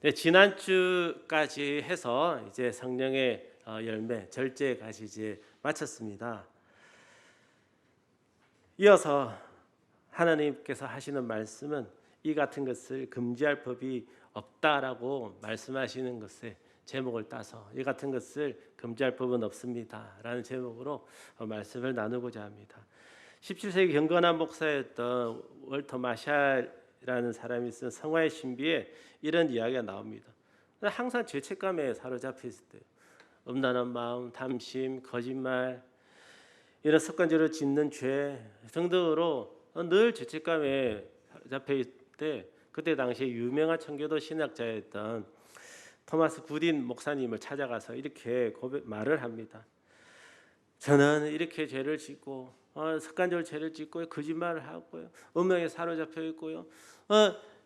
네, 지난주까지 해서 이제 성령의 열매 절제까지 이제 마쳤습니다. 이어서 하나님께서 하시는 말씀은 이 같은 것을 금지할 법이 없다라고 말씀하시는 것에 제목을 따서 이 같은 것을 금지할 법은 없습니다라는 제목으로 말씀을 나누고자 합니다. 17세기 경건한 목사였던 월터 마샬이라는 사람이 쓴 성화의 신비에 이런 이야기가 나옵니다. 항상 죄책감에 사로잡혀 있을 때 음란한 마음, 탐심, 거짓말 이런 습관적으로 짓는 죄 등등으로 늘 죄책감에 잡혀 있을 때 그때 당시에 유명한 청교도 신학자였던 토마스 구딘 목사님을 찾아가서 이렇게 말을 합니다. 저는 이렇게 죄를 짓고 습관적으로 죄를 짓고요, 거짓말을 하고요, 음행에 사로잡혀 있고요,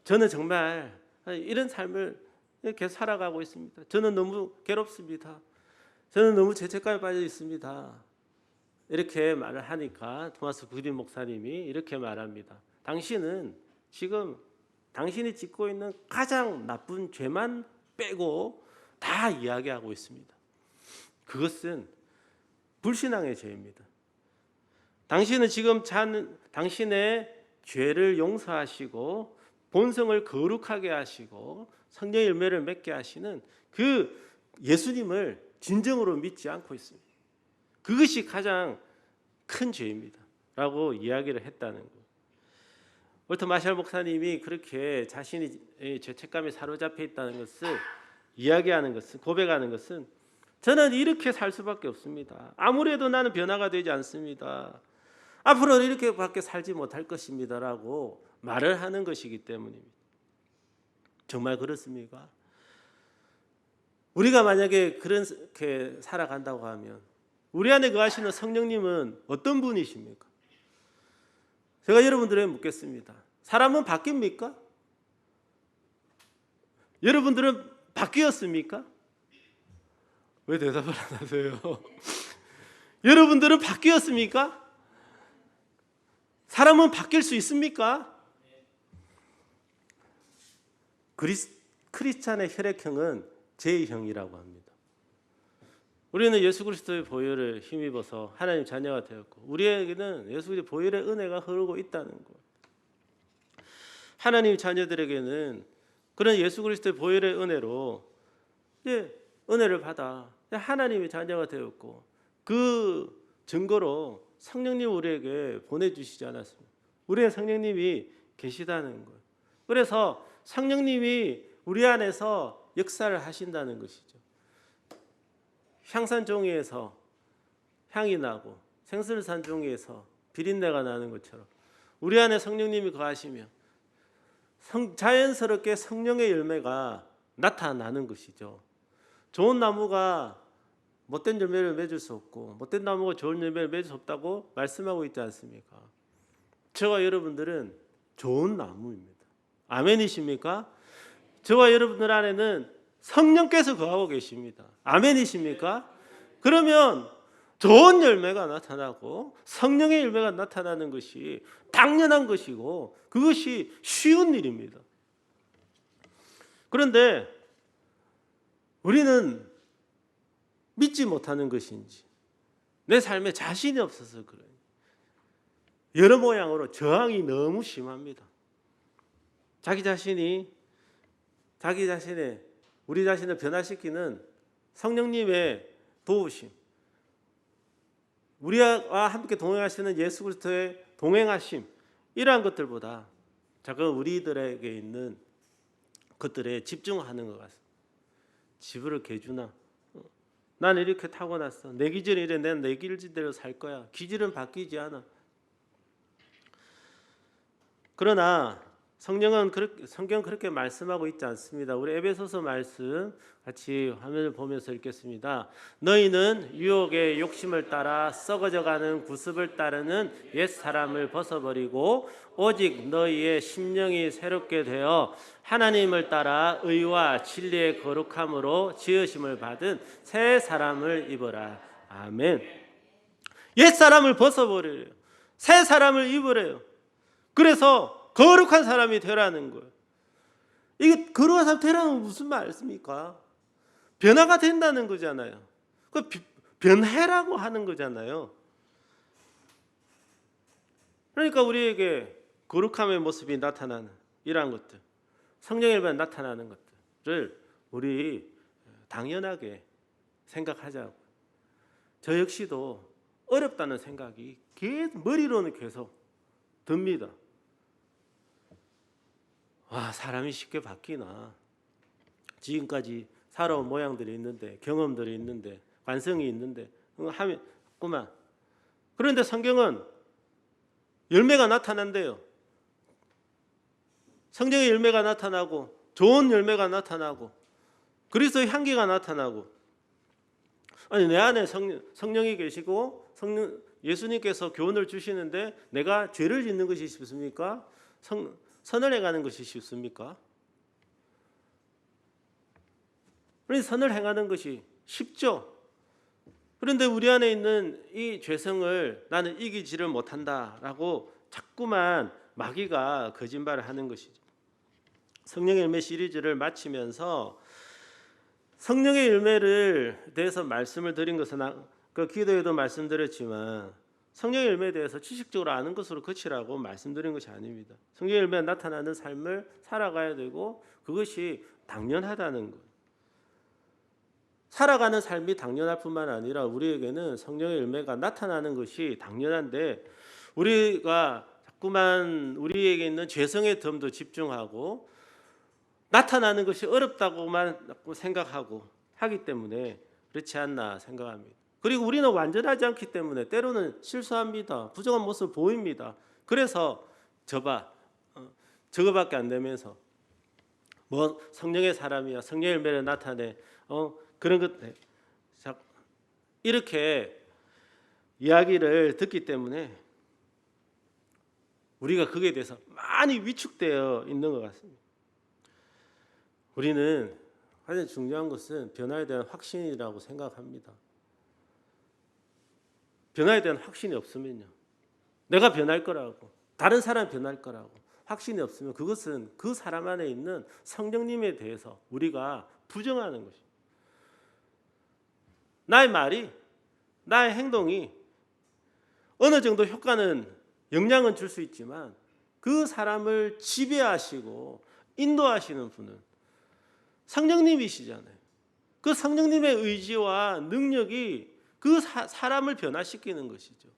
저는 정말 이런 삶을 이렇게 살아가고 있습니다. 저는 너무 괴롭습니다. 저는 너무 죄책감에 빠져 있습니다. 이렇게 말을 하니까 토마스 구딘 목사님이 이렇게 말합니다. 당신은 지금 당신이 짓고 있는 가장 나쁜 죄만 빼고 다 이야기하고 있습니다. 그것은 불신앙의 죄입니다. 당신은 지금 당신의 죄를 용서하시고 본성을 거룩하게 하시고 성령의 열매를 맺게 하시는 그 예수님을 진정으로 믿지 않고 있습니다. 그것이 가장 큰 죄입니다 라고 이야기를 했다는 거예요. 월터 마샬 목사님이 그렇게 자신이 죄책감에 사로잡혀 있다는 것을 이야기하는 것은, 고백하는 것은, 저는 이렇게 살 수밖에 없습니다. 아무래도 나는 변화가 되지 않습니다. 앞으로는 이렇게밖에 살지 못할 것입니다 라고 말을 하는 것이기 때문입니다. 정말 그렇습니까? 우리가 만약에 그렇게 살아간다고 하면 우리 안에 거하시는 성령님은 어떤 분이십니까? 제가 여러분들에게 묻겠습니다. 사람은 바뀝니까? 여러분들은 바뀌었습니까? 왜 대답을 안 하세요? 여러분들은 바뀌었습니까? 사람은 바뀔 수 있습니까? 크리스찬의 혈액형은 J형이라고 합니다. 우리는 예수 그리스도의 보혈을 힘입어서 하나님 자녀가 되었고 우리에게는 예수 그리스도의 보혈의 은혜가 흐르고 있다는 것. 하나님 자녀들에게는 그런 예수 그리스도의 보혈의 은혜로 은혜를 받아 하나님의 자녀가 되었고 그 증거로 성령님 우리에게 보내주시지 않았습니다. 우리의 성령님이 계시다는 거예요. 그래서 성령님이 우리 안에서 역사를 하신다는 것이죠. 향산 종이에서 향이 나고 생설산 종이에서 비린내가 나는 것처럼 우리 안에 성령님이 거하시며 자연스럽게 성령의 열매가 나타나는 것이죠. 좋은 나무가 못된 열매를 맺을 수 없고 못된 나무가 좋은 열매를 맺을 수 없다고 말씀하고 있지 않습니까? 저와 여러분들은 좋은 나무입니다. 아멘이십니까? 저와 여러분들 안에는 성령께서 거하고 계십니다. 아멘이십니까? 그러면 좋은 열매가 나타나고 성령의 열매가 나타나는 것이 당연한 것이고 그것이 쉬운 일입니다. 그런데 우리는 믿지 못하는 것인지 내 삶에 자신이 없어서 그래요. 여러 모양으로 저항이 너무 심합니다. 우리 자신을 변화시키는 성령님의 도우심, 우리와 함께 동행하시는 예수 그리스도의 동행하심, 이러한 것들보다 자꾸 우리들에게 있는 것들에 집중하는 것 같습니다. 지브를 개주나 나는 이렇게 타고났어. 내 기질은 이래. 내가 내 기질대로 살 거야. 기질은 바뀌지 않아. 그러나 성경은 그렇게 말씀하고 있지 않습니다. 우리 에베소서 말씀 같이 화면을 보면서 읽겠습니다. 너희는 유혹의 욕심을 따라 썩어져가는 구습을 따르는 옛 사람을 벗어버리고 오직 너희의 심령이 새롭게 되어 하나님을 따라 의와 진리의 거룩함으로 지으심을 받은 새 사람을 입어라. 아멘. 옛 사람을 벗어버려요. 새 사람을 입으래요. 그래서 거룩한 사람이 되라는 거예요. 이게 걸어가서 되라는 무슨 말씀입니까? 변화가 된다는 거잖아요. 그 변해라고 하는 거잖아요. 그러니까 우리에게 거룩함의 모습이 나타나는 이러한 것들, 성령의 일반 나타나는 것들을 우리 당연하게 생각하자고. 저 역시도 어렵다는 생각이 머리로는 계속 듭니다. 와, 사람이 쉽게 바뀌나. 지금까지 살아온 모양들이 있는데, 경험들이 있는데, 관성이 있는데 하면 없구만. 그런데 성경은 열매가 나타난대요. 성령의 열매가 나타나고, 좋은 열매가 나타나고, 그리스도의 향기가 나타나고. 아니, 내 안에 성령이 계시고 예수님께서 교훈을 주시는데 내가 죄를 짓는 것이 쉽습니까? 선을 행하는 것이 쉽습니까? 그래서 선을 행하는 것이 쉽죠. 그런데 우리 안에 있는 이 죄성을 나는 이기지를 못한다라고 자꾸만 마귀가 거짓말을 하는 것이죠. 성령의 열매 시리즈를 마치면서 성령의 열매를 대해서 말씀을 드린 것은 그 기도에도 말씀드렸지만 성령의 열매에 대해서 지식적으로 아는 것으로 그치라고 말씀드린 것이 아닙니다. 성령의 열매가 나타나는 삶을 살아가야 되고 그것이 당연하다는 것. 살아가는 삶이 당연할 뿐만 아니라 우리에게는 성령의 열매가 나타나는 것이 당연한데 우리가 자꾸만 우리에게 있는 죄성의 덤도 집중하고 나타나는 것이 어렵다고만 생각하고 하기 때문에 그렇지 않나 생각합니다. 그리고 우리는 완전하지 않기 때문에 때로는 실수합니다. 부정한 모습을 보입니다. 그래서 저거밖에 안 되면서 뭐 성령의 사람이야, 성령의 열매를 나타내 그런 것 이렇게 이야기를 듣기 때문에 우리가 거기에 대해서 많이 위축되어 있는 것 같습니다. 우리는 가장 중요한 것은 변화에 대한 확신이라고 생각합니다. 변화에 대한 확신이 없으면요, 내가 변할 거라고, 다른 사람이 변할 거라고 확신이 없으면 그것은 그 사람 안에 있는 성령님에 대해서 우리가 부정하는 것입니다. 나의 말이, 나의 행동이 어느 정도 효과는, 영향은 줄 수 있지만 그 사람을 지배하시고 인도하시는 분은 성령님이시잖아요. 그 성령님의 의지와 능력이 그 사람을 변화시키는 것이죠.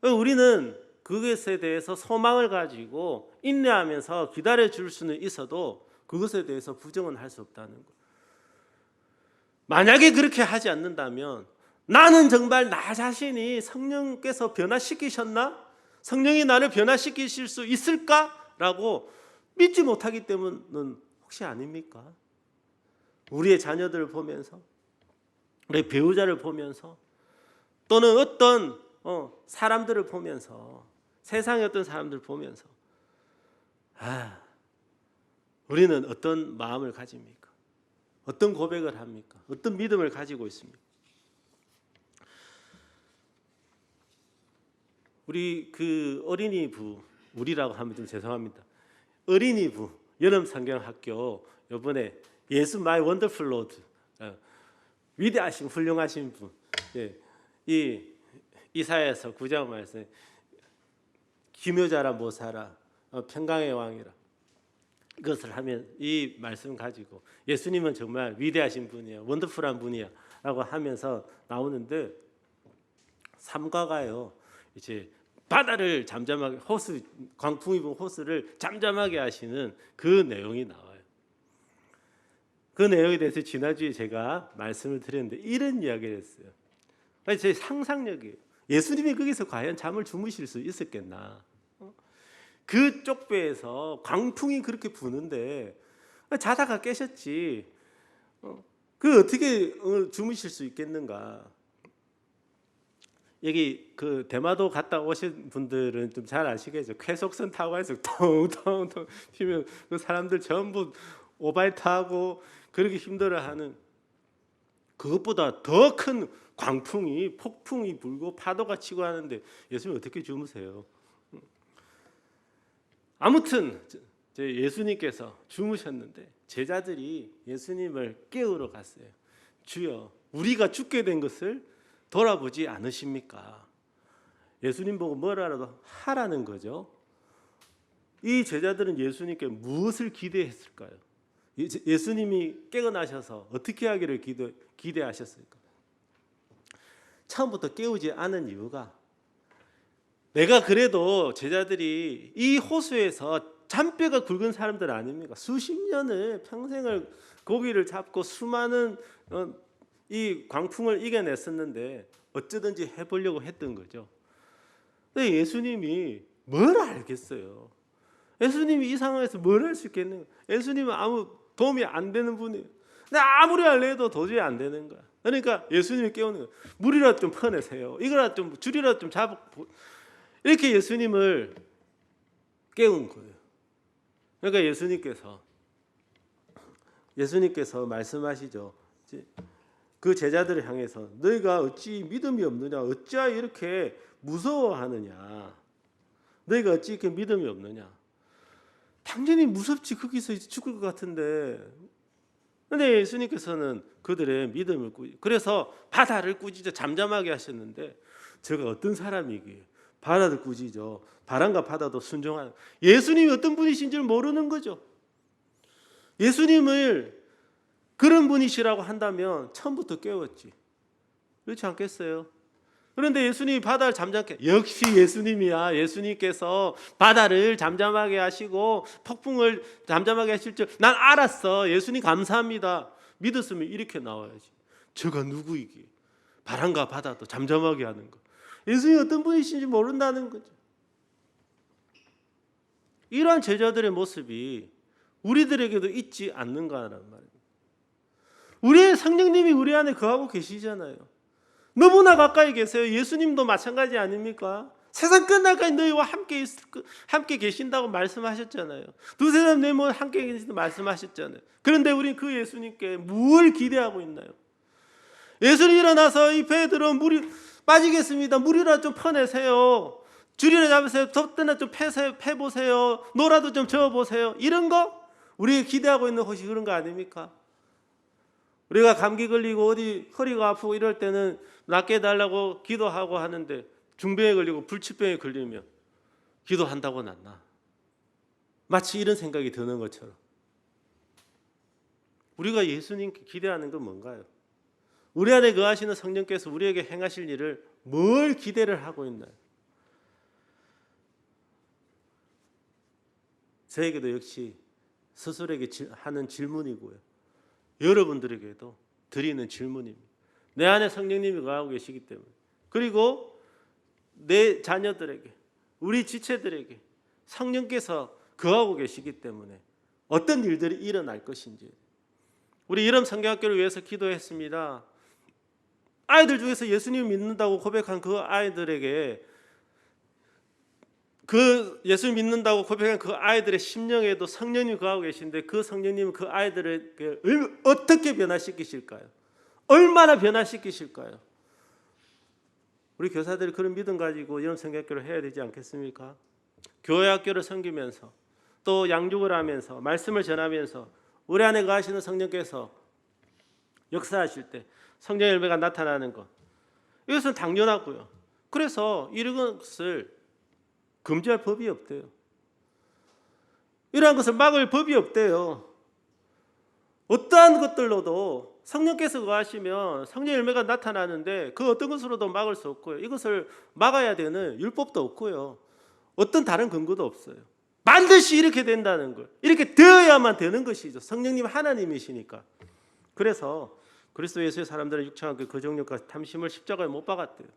우리는 그것에 대해서 소망을 가지고 인내하면서 기다려줄 수는 있어도 그것에 대해서 부정은 할 수 없다는 것. 만약에 그렇게 하지 않는다면 나는 정말 나 자신이 성령께서 변화시키셨나? 성령이 나를 변화시키실 수 있을까라고 믿지 못하기 때문은 혹시 아닙니까? 우리의 자녀들을 보면서, 우리 배우자를 보면서, 또는 어떤 사람들을 보면서, 세상의 어떤 사람들을 보면서 우리는 어떤 마음을 가집니까? 어떤 고백을 합니까? 어떤 믿음을 가지고 있습니까? 우리 그 어린이 부, 우리라고 하면 좀 죄송합니다. 어린이 부 여름 성경학교 이번에 예수 마이 원더풀 로드, 위대하신 훌륭하신 분, 이 이사야서 9장 말씀, 기묘자라 모사라 평강의 왕이라, 이것을 하면 이 말씀 가지고 예수님은 정말 위대하신 분이야, 원더풀한 분이야 라고 하면서 나오는데, 삼가가요 이제 바다를 잠잠하게, 호수, 광풍이 부은 호수를 잠잠하게 하시는 그 내용이 나와요. 그 내용에 대해서 지난주에 제가 말씀을 드렸는데 이런 이야기를 했어요. 제 상상력이에요. 예수님이 거기서 과연 잠을 주무실 수 있었겠나? 그 쪽배에서 광풍이 그렇게 부는데 자다가 깨셨지, 그 어떻게 주무실 수 있겠는가? 여기 그 대마도 갔다 오신 분들은 좀 잘 아시겠죠. 쾌속선 타고 해서 텅텅텅 튀면 그 사람들 전부 오바이트 하고 그렇게 힘들어하는, 그것보다 더 큰 광풍이, 폭풍이 불고 파도가 치고 하는데 예수님 어떻게 주무세요? 아무튼 예수님께서 주무셨는데 제자들이 예수님을 깨우러 갔어요. 주여, 우리가 죽게 된 것을 돌아보지 않으십니까? 예수님 보고 뭐라도 하라는 거죠. 이 제자들은 예수님께 무엇을 기대했을까요? 예수님이 깨어나셔서 어떻게 하기를 기대하셨을까? 처음부터 깨우지 않은 이유가, 내가 그래도 제자들이 이 호수에서 잔뼈가 굵은 사람들 아닙니까? 수십 년을 평생을 고기를 잡고 수많은 이 광풍을 이겨냈었는데 어쩌든지 해보려고 했던 거죠. 근데 예수님이 뭘 알겠어요? 예수님이 이 상황에서 뭘 할 수 있겠는가? 예수님은 아무 도움이 안 되는 분이에요. 근데 아무리 알려도 도저히 안 되는 거야. 그러니까 예수님이 깨우는 거예요. 물이라도 좀 퍼내세요. 이거라도 좀 줄이라도 좀 잡고, 이렇게 예수님을 깨운 거예요. 그러니까 예수님께서 말씀하시죠. 그 제자들을 향해서 너희가 어찌 믿음이 없느냐, 어찌하여 이렇게 무서워하느냐, 너희가 어찌 이렇게 믿음이 없느냐. 당연히 무섭지, 거기서 죽을 것 같은데. 근데 예수님께서는 그들의 믿음을 그래서 바다를 꾸짖어 잠잠하게 하셨는데, 저가 어떤 사람이기에 바다를 꾸짖어 바람과 바다도 순종하는, 예수님이 어떤 분이신지를 모르는 거죠. 예수님을 그런 분이시라고 한다면 처음부터 깨웠지. 그렇지 않겠어요? 그런데 예수님이 바다를 잠잠케, 역시 예수님이야. 예수님께서 바다를 잠잠하게 하시고 폭풍을 잠잠하게 하실 줄 난 알았어. 예수님 감사합니다. 믿었으면 이렇게 나와야지. 저가 누구이기에 바람과 바다도 잠잠하게 하는 거. 예수님이 어떤 분이신지 모른다는 거죠. 이러한 제자들의 모습이 우리들에게도 있지 않는가라는 말입니다. 우리의 성령님이 우리 안에 거하고 계시잖아요. 너무나 가까이 계세요. 예수님도 마찬가지 아닙니까? 세상 끝날까지 너희와 함께 계신다고 말씀하셨잖아요. 두세 사람 내 몸 함께 계신다고 말씀하셨잖아요. 그런데 우리는 그 예수님께 뭘 기대하고 있나요? 예수님 일어나서 이 배에 들어 물이 빠지겠습니다. 물이라도 좀 퍼내세요. 줄이라 잡으세요. 덮대나 좀 패보세요. 노라도 좀 저어보세요. 이런 거 우리가 기대하고 있는 것이 그런 거 아닙니까? 우리가 감기 걸리고 어디 허리가 아프고 이럴 때는 낫게 해달라고 기도하고 하는데, 중병에 걸리고 불치병에 걸리면 기도한다고 낫나? 마치 이런 생각이 드는 것처럼 우리가 예수님께 기대하는 건 뭔가요? 우리 안에 거하시는 성령께서 우리에게 행하실 일을 뭘 기대를 하고 있나요? 저에게도 역시 스스로에게 하는 질문이고요, 여러분들에게도 드리는 질문입니다. 내 안에 성령님이 거하고 계시기 때문에, 그리고 내 자녀들에게, 우리 지체들에게 성령께서 거하고 계시기 때문에 어떤 일들이 일어날 것인지. 우리 이름 성경학교를 위해서 기도했습니다. 아이들 중에서 예수님을 믿는다고 고백한 그 아이들에게, 그 예수 믿는다고 고백한 그 아이들의 심령에도 성령님이 거하고 계신데, 그 성령님은 그 아이들에게 어떻게 변화시키실까요? 얼마나 변화시키실까요? 우리 교사들이 그런 믿음 가지고 이런 성경학교를 해야 되지 않겠습니까? 교회 학교를 섬기면서 또 양육을 하면서 말씀을 전하면서 우리 안에 거하시는 성령께서 역사하실 때 성령의 열매가 나타나는 것, 이것은 당연하고요. 그래서 이런 것을 금지할 법이 없대요. 이러한 것을 막을 법이 없대요. 어떠한 것들로도 성령께서 거하시면 성령의 열매가 나타나는데 그 어떤 것으로도 막을 수 없고요. 이것을 막아야 되는 율법도 없고요. 어떤 다른 근거도 없어요. 반드시 이렇게 된다는 걸, 이렇게 되어야만 되는 것이죠. 성령님 하나님이시니까. 그래서 그리스도 예수의 사람들은 육체와 그 정욕과 탐심을 십자가에 못 박았대요.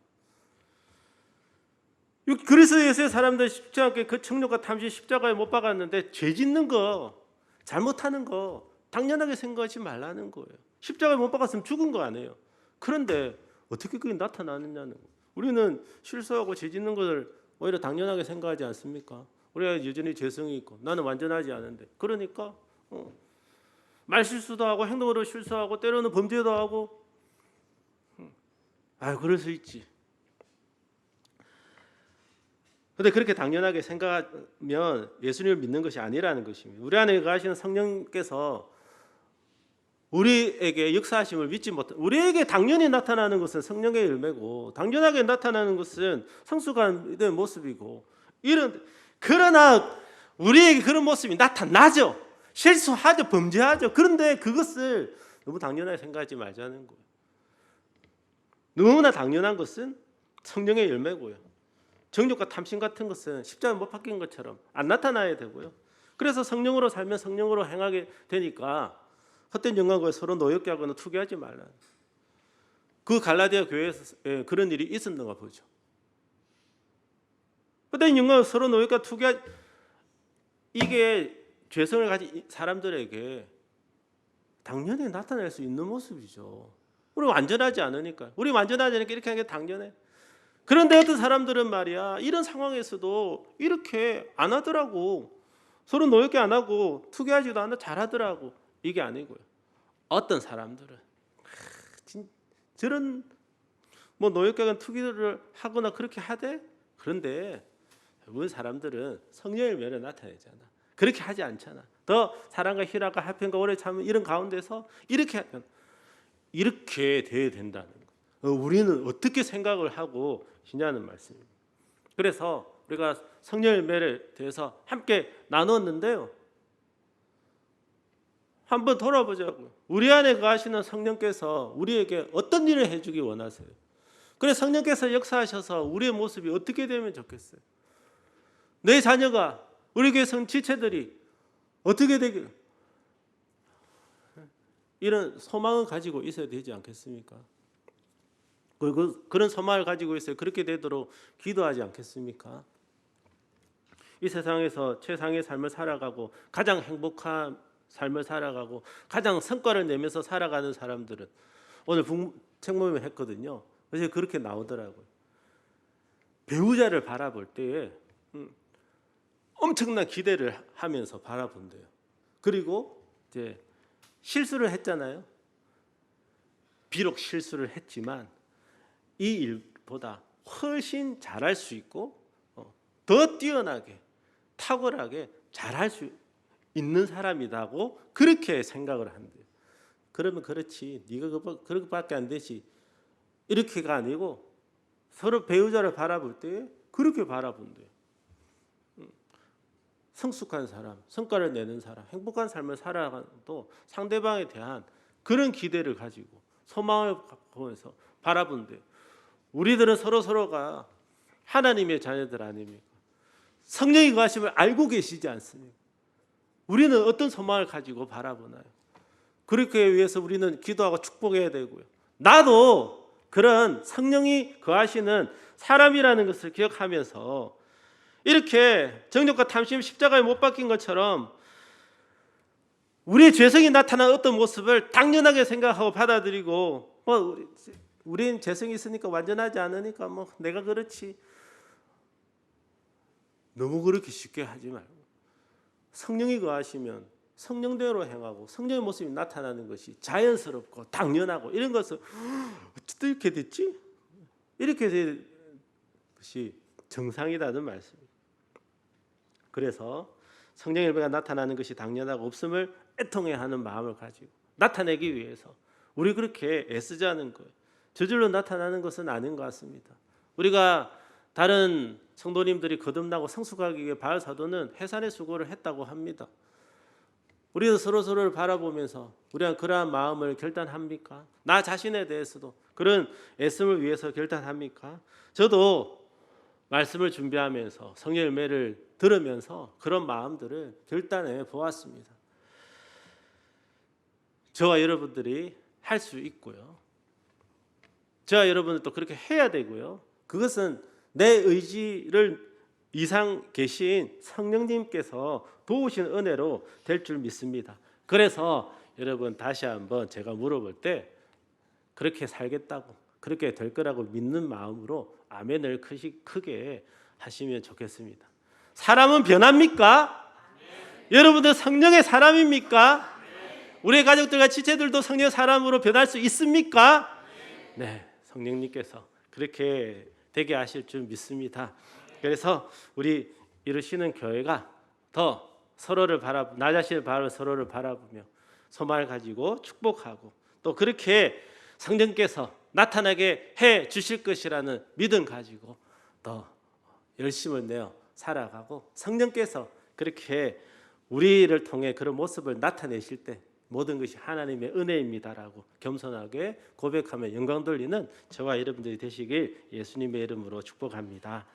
그리스도 예수의 사람들 십자가 그 정욕과 탐심 십자가에 못 박았는데, 죄 짓는 거, 잘못하는 거 당연하게 생각하지 말라는 거예요. 십자가에 못 박았으면 죽은 거 아니에요. 그런데 어떻게 그게 나타나느냐는 거예요. 우리는 실수하고 죄 짓는 것을 오히려 당연하게 생각하지 않습니까? 우리가 여전히 죄성이 있고 나는 완전하지 않은데, 그러니까 말 실수도 하고 행동으로 실수하고 때로는 범죄도 하고, 그럴 수 있지. 그런데 그렇게 당연하게 생각하면 예수님을 믿는 것이 아니라는 것입니다. 우리 안에 거하시는 성령께서 우리에게 역사하심을 믿지 못한, 우리에게 당연히 나타나는 것은 성령의 열매고 당연하게 나타나는 것은 성숙한 모습이고, 그러나 우리에게 그런 모습이 나타나죠. 실수하죠. 범죄하죠. 그런데 그것을 너무 당연하게 생각하지 말자는 거예요. 너무나 당연한 것은 성령의 열매고요. 정욕과 탐심 같은 것은 십자가에 못 박힌 것처럼 안 나타나야 되고요. 그래서 성령으로 살면 성령으로 행하게 되니까 헛된 영광과 서로 노엽게 하거나 투기하지 말라. 그 갈라디아 교회에서 그런 일이 있었는가 보죠. 헛된 영광과 서로 노엽게 투기하, 이게 죄성을 가진 사람들에게 당연히 나타낼 수 있는 모습이죠. 우리 완전하지 않으니까. 우리 완전하지 않으니까 이렇게 하는 게 당연해. 그런데 어떤 사람들은 말이야, 이런 상황에서도 이렇게 안 하더라고. 서로 노엽게 안 하고 투기하지도 않아 잘하더라고. 이게 아니고요. 어떤 사람들은 저런 노엽게 하는 투기를 하거나 그렇게 하되, 그런데 대부분 사람들은 성령의 열매를 나타내잖아. 그렇게 하지 않잖아. 더 사랑과 희락과 화평과 오래 참음 이런 가운데서 이렇게 하면 이렇게 돼야 된다는 거. 우리는 어떻게 생각을 하고 있냐는 말씀입니다. 그래서 우리가 성령 열매에 대해서 함께 나눴는데요. 한번 돌아보자고요. 우리 안에 거하시는 성령께서 우리에게 어떤 일을 해주기 원하세요? 그래, 성령께서 역사하셔서 우리의 모습이 어떻게 되면 좋겠어요? 내 자녀가, 우리 교회 지체들이 어떻게 되길, 이런 소망을 가지고 있어야 되지 않겠습니까? 그런 소망을 가지고 있어요. 그렇게 되도록 기도하지 않겠습니까? 이 세상에서 최상의 삶을 살아가고 가장 행복한 삶을 살아가고 가장 성과를 내면서 살아가는 사람들은, 오늘 책모임을 했거든요. 그래서 그렇게 나오더라고요. 배우자를 바라볼 때에 엄청난 기대를 하면서 바라본대요. 그리고 이제 실수를 했잖아요. 비록 실수를 했지만 이 일보다 훨씬 잘할 수 있고 더 뛰어나게 탁월하게 잘할 수 있는 사람이라고 그렇게 생각을 한대요. 그러면 그렇지, 네가 그렇게밖에 안 되지, 이렇게가 아니고 서로 배우자를 바라볼 때 그렇게 바라본대요. 성숙한 사람, 성과를 내는 사람, 행복한 삶을 살아가도 상대방에 대한 그런 기대를 가지고 소망을 보면서 바라본대요. 우리들은 서로가 하나님의 자녀들 아닙니까? 성령이 거하심을 알고 계시지 않습니까? 우리는 어떤 소망을 가지고 바라보나요? 그렇게 위해서 우리는 기도하고 축복해야 되고요. 나도 그런 성령이 거하시는 사람이라는 것을 기억하면서 이렇게 정욕과 탐심 십자가에 못 박힌 것처럼 우리의 죄성이 나타난 어떤 모습을 당연하게 생각하고 받아들이고, 우린 죄성이 있으니까 완전하지 않으니까 내가 그렇지, 너무 그렇게 쉽게 하지 말고 성령이 거하시면 성령대로 행하고 성령의 모습이 나타나는 것이 자연스럽고 당연하고, 이런 것을 어떻게 이렇게 됐지? 이렇게 된 것이 정상이라는 말씀입니다. 그래서 성령의 열매가 나타나는 것이 당연하고 없음을 애통해야 하는 마음을 가지고 나타내기 위해서 우리 그렇게 애쓰자는 거예요. 저절로 나타나는 것은 아닌 것 같습니다. 우리가 다른 성도님들이 거듭나고 성숙하기 위해 바울 사도는 해산의 수고를 했다고 합니다. 우리도 서로를 바라보면서 우리가 그러한 마음을 결단합니까? 나 자신에 대해서도 그런 애씀을 위해서 결단합니까? 저도 말씀을 준비하면서 성령 열매를 들으면서 그런 마음들을 결단해 보았습니다. 저와 여러분들이 할 수 있고요. 저와 여러분들도 그렇게 해야 되고요. 그것은 내 의지를 이상 계신 성령님께서 도우신 은혜로 될 줄 믿습니다. 그래서 여러분, 다시 한번 제가 물어볼 때 그렇게 살겠다고, 그렇게 될 거라고 믿는 마음으로 아멘을 크게 하시면 좋겠습니다. 사람은 변합니까? 여러분들 성령의 사람입니까? 우리 가족들과 지체들도 성령 사람으로 변할 수 있습니까? 네, 성령님께서 그렇게 되게 하실 줄 믿습니다. 그래서 우리 이루시는 교회가 더 서로를 나 자신을 바라보며 서로를 바라보며 소망을 가지고 축복하고 또 그렇게 성령께서 나타나게 해 주실 것이라는 믿음 가지고 더 열심을 내어 살아가고 성령께서 그렇게 우리를 통해 그런 모습을 나타내실 때 모든 것이 하나님의 은혜입니다라고 겸손하게 고백하며 영광 돌리는 저와 여러분들이 되시길 예수님의 이름으로 축복합니다.